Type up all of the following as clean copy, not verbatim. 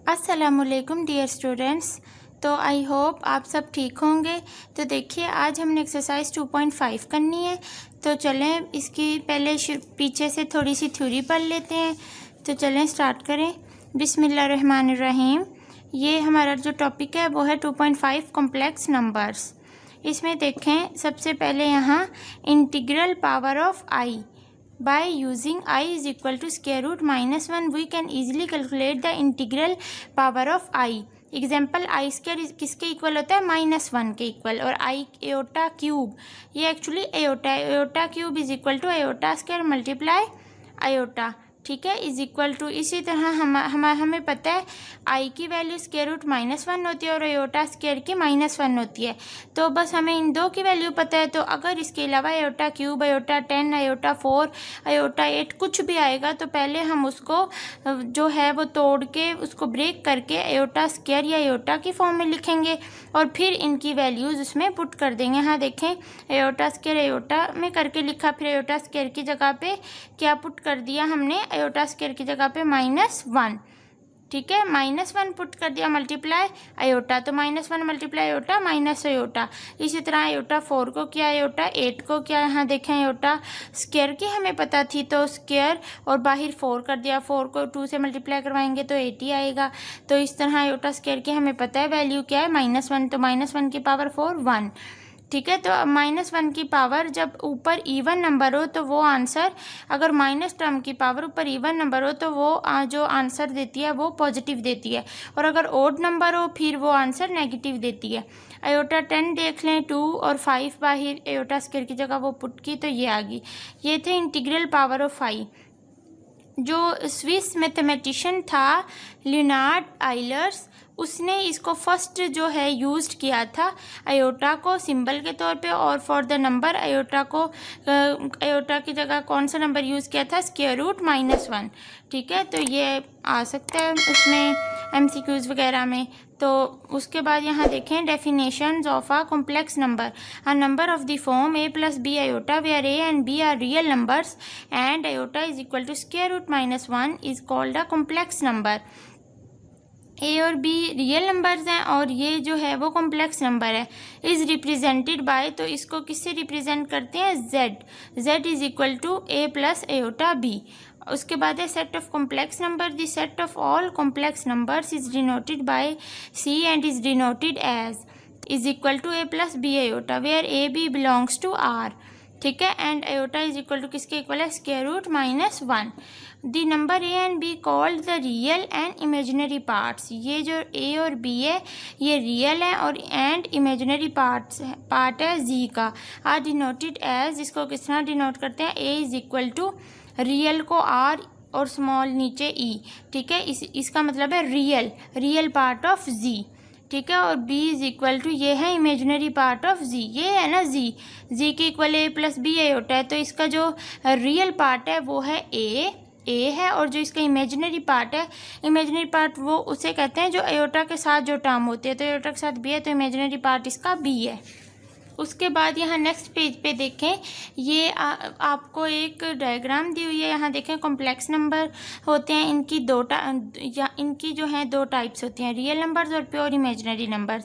अस्सलामुअलैकुम dear students. तो I hope आप सब ठीक होंगे। तो देखिए आज हमने एक्सरसाइज 2.5 करनी है। तो चलें इसकी पहले पीछे से थोड़ी सी थ्योरी पढ़ लेते हैं। तो चलें स्टार्ट करें। बिस्मिल्लाहिर्रहमानिर्रहीम। ये हमारा जो टॉपिक है वो है 2.5 कॉम्प्लेक्स नंबर्स। इसमें देखें सबसे पहले यहाँ integral power of I. By using I is equal to square root minus 1 we can easily calculate the integral power of I। Example i square किसके इक्वल होता है? -1 के इक्वल। और आई एयोटा क्यूब, ये एक्चुअली एयोटा है। Iota cube is equal to iota square multiply iota, ठीक है, is equal to. इसी तरह हमें पता है आई की वैल्यू स्क्वायर रूट -1 होती है और एयोटा स्क्वायर की -1 होती है। तो बस हमें इन दो की वैल्यू पता है। तो अगर इसके अलावा aorta cube, aorta 10, aorta 4, aorta 8 कुछ भी आएगा तो पहले हम उसको जो है वो तोड़ के उसको ब्रेक करके एयोटा स्क्वायर या एयोटा की फॉर्म में लिखेंगे और फिर इनकी वैल्यूज़ उसमें पुट कर देंगे। हाँ देखें, एयोटा स्क्वायर एयोटा में करके लिखा, फिर एयोटा स्क्वायर की जगह पे क्या पुट कर दिया हमने? एयोटा स्क्वायर की जगह पे -1, ठीक है, -1 पुट कर दिया मल्टीप्लाई एयोटा। तो -1 मल्टीप्लाई एयोटा माइनस एयोटा। इसी तरह एयोटा 4 को किया, एयोटा 8 को किया। यहाँ देखें एयोटा स्क्वायर की हमें पता थी तो स्क्वायर और बाहर 4 कर दिया। 4 को 2 से मल्टीप्लाई करवाएंगे तो 80 आएगा। तो इस तरह एयोटा स्क्वायर की हमें पता है वैल्यू क्या है? -1। तो -1 की पावर 4 1, ठीक है। तो -1 की पावर जब ऊपर इवन नंबर हो तो वो आंसर, अगर माइनस टर्म की पावर ऊपर इवन नंबर हो तो वो जो आंसर देती है वो पॉजिटिव देती है, और अगर ओड नंबर हो फिर वो आंसर नेगेटिव देती है। एयोटा 10 देख लें, 2 और 5 बाहर एयोटा स्क्वायर की जगह वो पुट की तो ये आ गई। ये थे इंटीग्रल पावर ऑफ आई। जो स्विस मैथमेटिशियन था लियोनार्ड आइलर्स, उसने इसको फर्स्ट जो है यूज्ड किया था अयोटा को सिंबल के तौर पे, और फॉर द नंबर अयोटा को अयोटा की जगह कौन सा नंबर यूज़ किया था? स्क्वायर रूट -1, ठीक है। तो ये आ सकता है उसमें MCQs वगैरह में। तो उसके बाद यहाँ देखें definitions of a complex number. A number of the form a + b iota where a and b are real numbers and iota is equal to square root -1 is called a complex number। ए और be real numbers हैं और ये जो है वो complex number है। Is represented by, तो इसको किससे रिप्रेजेंट करते हैं? z is equal to a + iota b। उसके बाद है set of complex number. The set of all complex numbers is denoted by c and is denoted as is equal to a + b iota where a b belongs to r, ठीक है। And iota is equal to किसके इक्वल है? Square root -1। The number A and be called the real and imaginary parts. ये जो ए और B है ये रियल है और एंड इमेजिनरी पार्ट है जी का। आर डिनोटेड एज, इसको किस तरह डिनोट करते हैं? ए इज इक्वल टू रियल को आर और स्मॉल नीचे ई, ठीक है। इसका मतलब है रियल पार्ट ऑफ जी, ठीक है। और b इज इक्वल टू, ये है इमेजिनरी पार्ट ऑफ z, ये है ना z के इक्वल a + b होता है। तो इसका जो रियल पार्ट है वो है a है, और जो इसका इमेजिनरी पार्ट है, इमेजिनरी पार्ट वो उसे कहते हैं जो अयोटा के साथ जो टर्म होती है। तो अयोटा के साथ b है तो इमेजिनरी पार्ट इसका b है। उसके बाद यहाँ नेक्स्ट पेज पे देखें, ये आपको एक डायग्राम दी हुई है। यहाँ देखें कॉम्प्लेक्स नंबर होते हैं, इनकी जो हैं दो टाइप्स होती हैं, रियल नंबर्स और प्योर इमेजिनरी नंबर्स।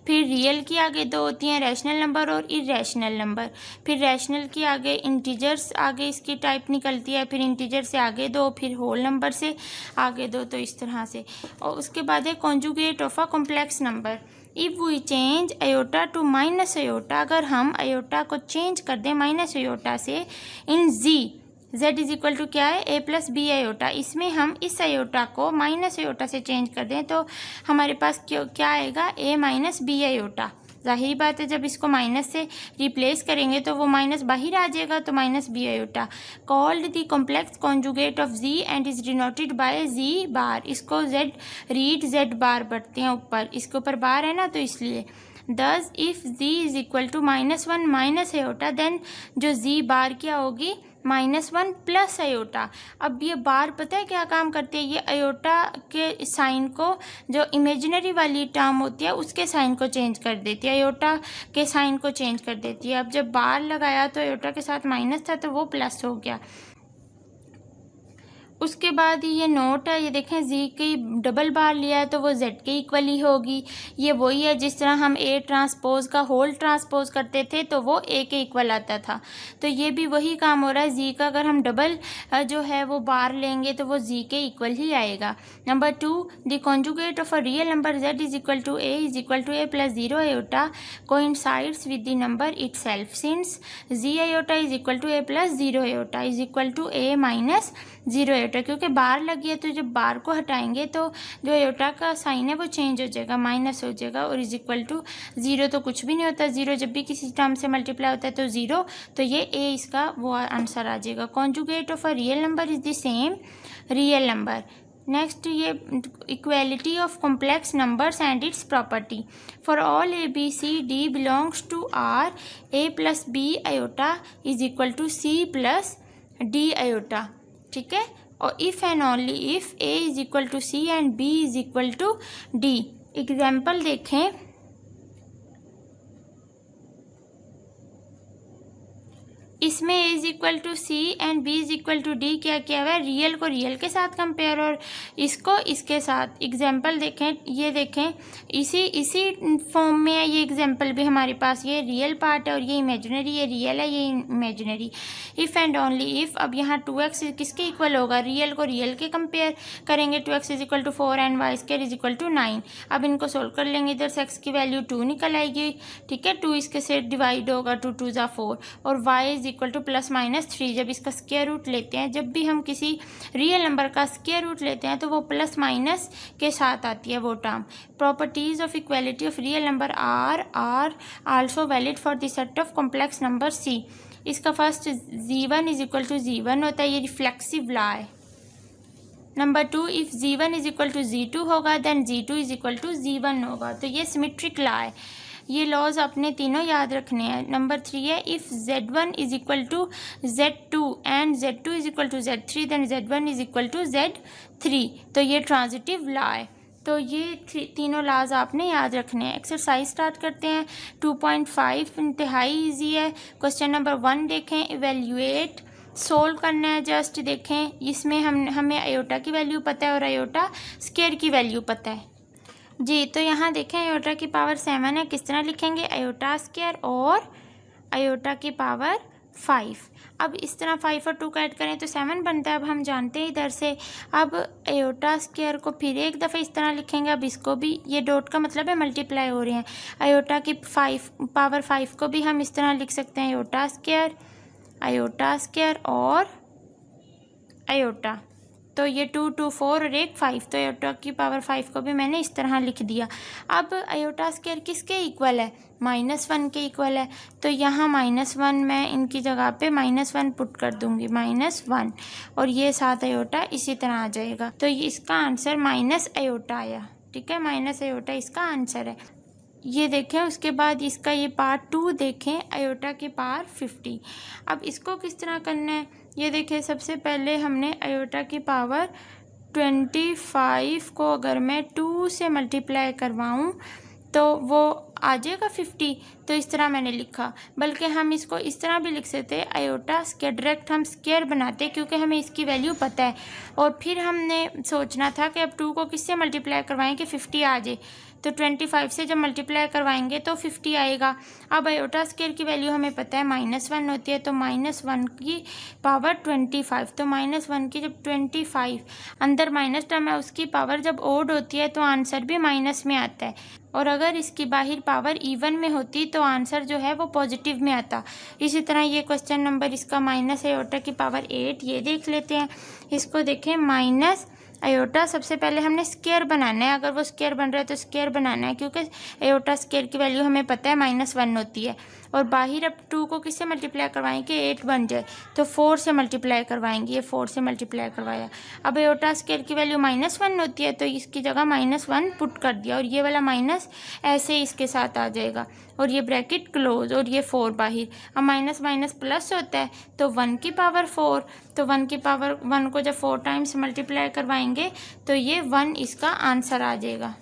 फिर रियल की आगे दो होती हैं, रैशनल नंबर और इरेशनल नंबर। फिर रैशनल की आगे इंटीजर्स आगे इसकी टाइप निकलती है, फिर इंटीजर से आगे दो, फिर होल नंबर से आगे दो, तो इस तरह से। और उसके बाद है conjugate of a complex number. If we change iota to minus iota, अगर हम अयोटा को चेंज कर दें माइनस अयोटा से in z is equal to क्या है? a + b iota. इसमें हम इस अयोटा को माइनस अयोटा से चेंज कर दें तो हमारे पास क्या आएगा? a - b iota. जाहिर बात है जब इसको माइनस से रिप्लेस करेंगे तो वो माइनस बाहर आ जाएगा, तो -b iota. Called the complex conjugate of z and is denoted bye z बार। इसको z बार पढ़ते हैं ऊपर, इसके ऊपर बार है ना तो इसलिए। Thus if z is equal to -1 minus iota, then जो z बार क्या होगी? -1 प्लस अयोटा। अब ये बार पता है क्या काम करती है? ये अयोटा के साइन को, जो इमेजिनरी वाली टर्म होती है उसके साइन को चेंज कर देती है, अयोटा के साइन को चेंज कर देती है। अब जब बार लगाया तो अयोटा के साथ माइनस था तो वो प्लस हो गया। उसके बाद ये नोट है, ये देखें जी की डबल बार लिया है तो वो जेड के इक्वल ही होगी। ये वही है जिस तरह हम ए ट्रांसपोज का होल ट्रांसपोज करते थे तो वो ए के इक्वल आता था, तो ये भी वही काम हो रहा है। जी का अगर हम डबल जो है वो बार लेंगे तो वो जी के इक्वल ही आएगा। Number 2, the conjugate of a real number z is equal to a plus 0 iota coincides with the number itself since z iota is equal to a plus 0 iota is equal to a minus 0 iota, क्योंकि bar लगी है तो जब बार को हटाएंगे तो जो iota का साइन है वो चेंज हो जाएगा, माइनस हो जाएगा, और इज इक्वल टू 0 तो कुछ भी नहीं होता। 0 जब भी किसी टर्म से मल्टीप्लाई होता है तो 0, तो ये ए इसका वो आंसर आ जाएगा। Conjugate of a real number is the same real number. Next ये equality of complex numbers and its property. For all A B C D belongs to R A plus B iota is equal to C plus D iota, ठीक है। और if and only if A is equal to C and B is equal to D. Example देखें, इसमें A is equal to C and B is equal to d क्या किया हुआ है, real को रियल के साथ कंपेयर और इसको इसके साथ। एग्जाम्पल देखें, ये देखें इसी फॉर्म में है ये एग्जाम्पल भी हमारे पास। ये रियल पार्ट है और ये इमेजिनरी, ये रियल है ये imaginary. If and only if, अब यहाँ 2x किसके इक्वल होगा, रियल को रियल के कंपेयर करेंगे। 2x is equal to 4 and y square is equal to 9। अब इनको सोल्व कर लेंगे, इधर से x की वैल्यू 2 निकल आएगी, ठीक है। 2 इसके से डिवाइड होगा, 2 2 ज़ा 4 और y is equal two plus minus 3। जब इसका स्क्वायर रूट लेते हैं, जब भी हम किसी रियल नंबर का स्क्वायर रूट लेते हैं तो वो प्लस माइनस के साथ आती है वो term. Properties of equality of real number are also valid for the set of complex number C. इसका first z1 is equal to z1 होता है, ये रिफ्लेक्सिव लॉ है। Number 2, if z1 is equal to z2 होगा then z2 is equal to z1 होगा, तो ये symmetric law है। ये लॉज अपने तीनों याद रखने हैं। नंबर 3 है, if z1 is equal to z2 and z2 is equal to z3 then z1 is equal to z3, तो ये ट्रांजिटिव लॉ है। तो ये तीनों लॉज आपने याद रखने हैं। एक्सरसाइज स्टार्ट करते हैं। 2.5 इंतहाई ईजी है। क्वेश्चन नंबर 1 देखें, इवेल्युएट सोल्व करना है। जस्ट देखें, इसमें हमें आयोटा की वैल्यू पता है और आयोटा स्क्वायर की वैल्यू पता है जी। तो यहाँ देखें आयोटा की पावर 7 है, किस तरह लिखेंगे, आयोटा स्क्वायर और आयोटा की पावर 5। अब इस तरह 5 और 2 का ऐड करें तो 7 बनता है। अब हम जानते हैं इधर से, अब आयोटा स्क्वायर को फिर एक दफ़ा इस तरह लिखेंगे। अब इसको भी, ये डॉट का मतलब है मल्टीप्लाई हो रहे हैं। आयोटा की पावर 5 को भी हम इस तरह लिख सकते हैं, आयोटा स्क्वायर और आयोटा। तो ये 2 2 4 और एक 5, तो आयोटा की पावर 5 को भी मैंने इस तरह लिख दिया। अब आयोटा स्क्वायर किसके इक्वल है, -1 के इक्वल है, तो यहाँ -1 मैं इनकी जगह पे -1 पुट कर दूँगी, -1, और ये साथ आयोटा इसी तरह आ जाएगा। तो इसका आंसर माइनस आयोटा आया, ठीक है, माइनस आयोटा इसका आंसर है। ये देखें, उसके बाद इसका ये पार्ट 2 देखें, आयोटा की पावर 50। अब इसको किस तरह करना है, ये देखें, सबसे पहले हमने आयोटा की पावर 25 को अगर मैं 2 से मल्टीप्लाई करवाऊँ तो वो आ जाएगा 50, तो इस तरह मैंने लिखा। बल्कि हम इसको इस तरह भी लिख सकते हैं, आयोटा स्क्वायर, डायरेक्ट हम स्क्वायर बनाते क्योंकि हमें इसकी वैल्यू पता है। और फिर हमने सोचना था कि अब 2 को किससे मल्टीप्लाई करवाएं कि 50 आ जाए, तो 25 से जब मल्टीप्लाई करवाएंगे तो 50 आएगा। अब आयोटा स्क्वायर की वैल्यू हमें पता है -1 होती है, तो -1 की पावर 25, तो -1 की जब 25 अंदर माइनस टर्म है उसकी पावर जब ओड होती है तो आंसर भी माइनस में आता है। और अगर इसकी बाहर पावर इवन में होती तो आंसर जो है वो पॉजिटिव में आता। इसी तरह ये क्वेश्चन नंबर इसका माइनस आयोटा की पावर 8, ये देख लेते हैं। इसको देखें, माइनस आयोटा, सबसे पहले हमने स्क्वायर बनाना है। अगर वो स्क्वायर बन रहा है तो स्क्वायर बनाना है क्योंकि आयोटा स्क्वायर की वैल्यू हमें पता है -1 होती है। और बाहर अब 2 को किससे मल्टीप्लाई करवाएंगे, 8 बन जाए तो 4 से मल्टीप्लाई करवाएंगे, ये 4 से मल्टीप्लाई करवाया। अब आयोटा स्क्वायर की वैल्यू -1 होती है तो इसकी जगह -1 पुट कर दिया, और ये वाला माइनस ऐसे इसके साथ आ जाएगा, और ये ब्रैकेट क्लोज, और ये 4 बाहर। अब माइनस माइनस प्लस होता है तो 1 की पावर 4, तो 1 की पावर 1 को जब 4 टाइम्स मल्टीप्लाई करवाएंगे तो ये 1 इसका आंसर आ जाएगा।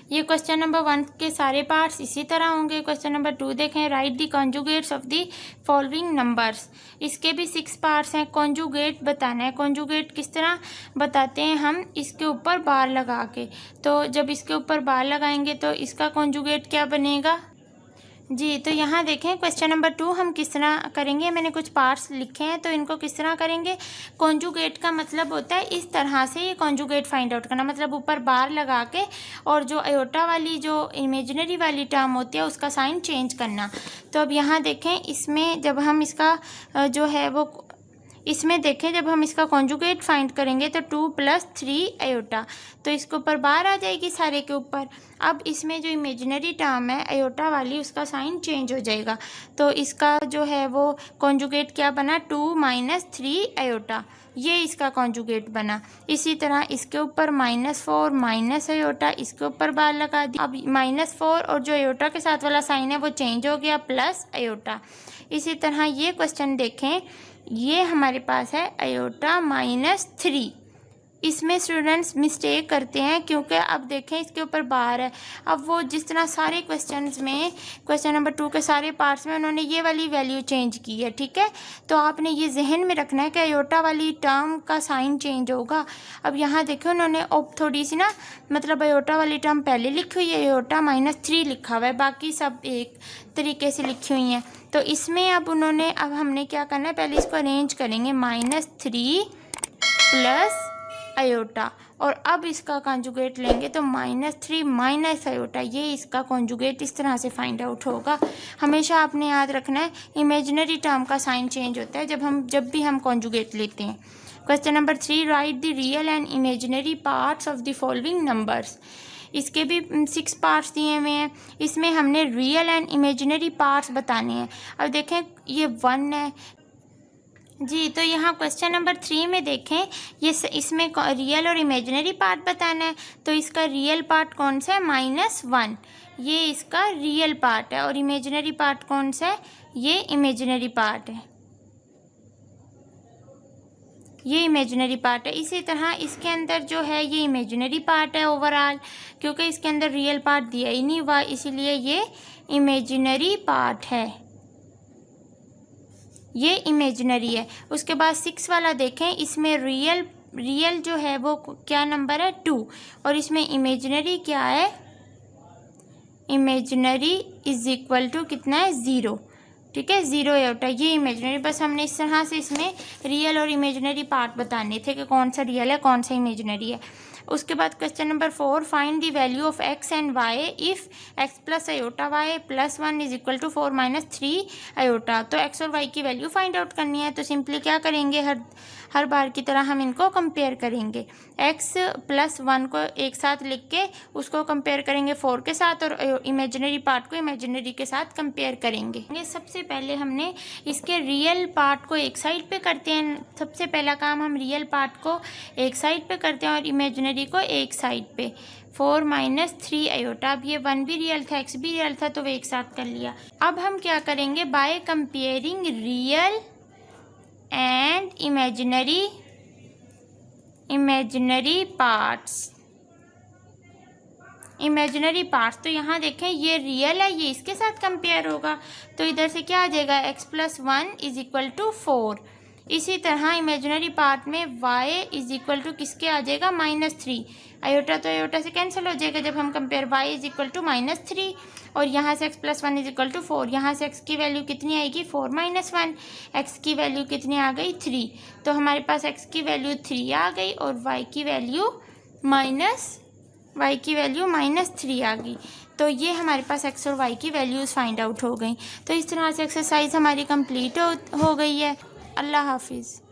ये क्वेश्चन नंबर 1 के सारे पार्ट्स इसी तरह होंगे। क्वेश्चन नंबर 2 देखें, right the conjugates of the following numbers. इसके भी 6 पार्ट्स हैं। कॉन्जुगेट बताना है। कॉन्जुगेट किस तरह बताते हैं हम, इसके ऊपर बार लगा के। तो जब इसके ऊपर बार लगाएंगे तो इसका कॉन्जुगेट क्या बनेगा जी। तो यहाँ देखें क्वेश्चन नंबर 2 हम किस तरह करेंगे। मैंने कुछ पार्ट्स लिखे हैं तो इनको किस तरह करेंगे। कॉन्जुगेट का मतलब होता है इस तरह से ये कॉन्जुगेट फाइंड आउट करना, मतलब ऊपर बार लगा के और जो अयोटा वाली जो इमेजिनरी वाली टर्म होती है उसका साइन चेंज करना। तो अब यहाँ देखें इसमें जब हम इसका जो है वो इसमें देखें जब हम इसका कॉन्जुगेट फाइंड करेंगे तो 2 + 3 अयोटा, तो इसके ऊपर बार आ जाएगी सारे के ऊपर। अब इसमें जो इमेजिनरी टर्म है अयोटा वाली उसका साइन चेंज हो जाएगा। तो इसका जो है वो कॉन्जुगेट क्या बना, 2 - 3 अयोटा, ये इसका कॉन्जुगेट बना। इसी तरह इसके ऊपर -4 माइनस अयोटा, इसके ऊपर बार लगा दी। अब -4 और जो अयोटा के साथ वाला साइन है वो चेंज हो गया, प्लस अयोटा। इसी तरह ये क्वेश्चन देखें, ये हमारे पास है अयोटा -3। इसमें स्टूडेंट्स मिस्टेक करते हैं क्योंकि अब देखें इसके ऊपर बार है। अब वो जिस तरह सारे क्वेश्चंस में क्वेश्चन नंबर 2 के सारे पार्ट्स में उन्होंने ये वाली वैल्यू चेंज की है, ठीक है। तो आपने ये जहन में रखना है कि अयोटा वाली टर्म का साइन चेंज होगा। अब यहाँ देखो उन्होंने अब थोड़ी सी ना, मतलब अयोटा वाली टर्म पहले लिखी हुई है, अयोटा -3 लिखा हुआ है, बाकी सब एक तरीके से लिखी हुई हैं। तो इसमें अब हमने क्या करना है, पहले इसको अरेंज करेंगे, -3 प्लस अयोटा, और अब इसका कॉन्जुगेट लेंगे तो -3 माइनस अयोटा, ये इसका कॉन्जुगेट इस तरह से फाइंड आउट होगा। हमेशा आपने याद रखना है इमेजिनरी टर्म का साइन चेंज होता है जब भी हम कॉन्जुगेट लेते हैं। Question number 3, right the real and imaginary parts of the following numbers. इसके भी 6 पार्ट्स दिए हुए हैं। इसमें हमने रियल एंड इमेजिनरी पार्ट्स बताने हैं। अब देखें ये 1 है जी। तो यहाँ क्वेश्चन नंबर 3 में देखें इसमें रियल और इमेजिनरी पार्ट बताना है। तो इसका रियल पार्ट कौन सा है, -1, ये इसका रियल पार्ट है। और इमेजिनरी पार्ट कौन सा है, ये इमेजिनरी पार्ट है, ये इमेजिनरी पार्ट है। इसी तरह इसके अंदर जो है ये इमेजिनरी पार्ट है ओवरऑल, क्योंकि इसके अंदर रियल पार्ट दिया ही नहीं हुआ, इसीलिए ये इमेजिनरी पार्ट है, ये इमेजिनरी है। उसके बाद 6 वाला देखें, इसमें रियल जो है वो क्या नंबर है, 2, और इसमें इमेजिनरी क्या है, इमेजिनरी = कितना है, 0, ठीक है, 0 अयोटा, ये इमेजिनरी। बस हमने इस तरह से इसमें रियल और इमेजिनरी पार्ट बताने थे कि कौन सा रियल है कौन सा इमेजिनरी है। उसके बाद question number 4, find the value of x and y if x + iota y + 1 = 4 - 3 iota. तो x और y की वैल्यू फाइंड आउट करनी है। तो सिंपली क्या करेंगे, हर बार की तरह हम इनको कंपेयर करेंगे। x + 1 को एक साथ लिख के उसको कंपेयर करेंगे 4 के साथ, और इमेजिनरी पार्ट को इमेजिनरी के साथ कंपेयर करेंगे। सबसे पहले हमने इसके रियल पार्ट को एक साइड पे करते हैं। सबसे पहला काम हम रियल पार्ट को एक साइड पे करते हैं और इमेजिनरी को एक साइड पे। 4 - 3 अयोटा, अब ये 1 भी रियल था, x भी रियल था, तो वो एक साथ कर लिया। अब हम क्या करेंगे, by comparing real and imaginary parts. तो यहाँ देखें ये रियल है, ये इसके साथ कंपेयर होगा, तो इधर से क्या आ जाएगा, x + 1 = 4। इसी तरह इमेजिनरी पार्ट में y = किसके आ जाएगा, -3 अयोटा, तो अयोटा से कैंसिल हो जाएगा जब हम कंपेयर, y = -3, और यहाँ से x + 1 = 4, यहाँ से x की वैल्यू कितनी आएगी, 4 - 1, x की वैल्यू कितनी आ गई, 3। तो हमारे पास x की वैल्यू 3 आ गई और y की वैल्यू -3 आ गई। तो ये हमारे पास x और y की वैल्यूज़ फाइंड आउट हो गई। तो इस तरह से एक्सरसाइज हमारी कंप्लीट हो गई है। अल्लाह हाफिज़।